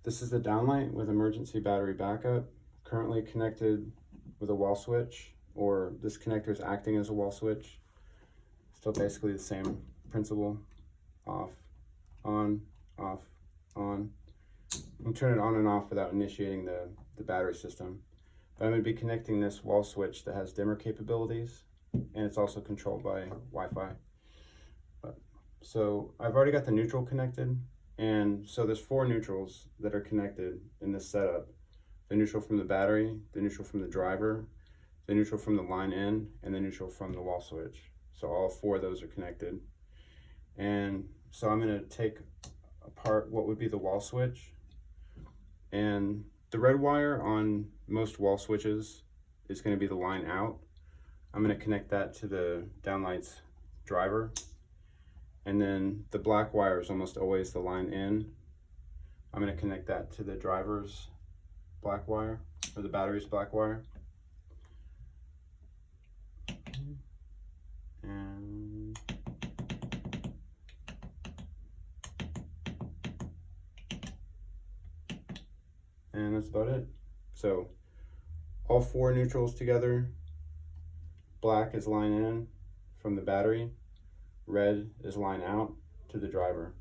This is the Downlight with emergency battery backup, currently connected with a wall switch, or this connector is acting as a wall switch. Still basically the same principle. Off, on, off, on. I'm turning it on and off without initiating the battery system. But I'm going to be connecting this wall switch that has dimmer capabilities, and it's also controlled by Wi-Fi. So I've already got the neutral connected, and so there's 4 neutrals that are connected in this setup. The neutral from the battery, the neutral from the driver, the neutral from the line in, and the neutral from the wall switch. So all 4 of those are connected. And so I'm going to take apart what would be the wall switch. And the red wire on most wall switches is going to be the line out. I'm going to connect that to the Downlight's driver. And then the black wire is almost always the line in. I'm going to connect that to the driver's black wire, or the battery's black wire. And that's about it. So all 4 neutrals together. Black is line in from the battery. Red is line out to the driver.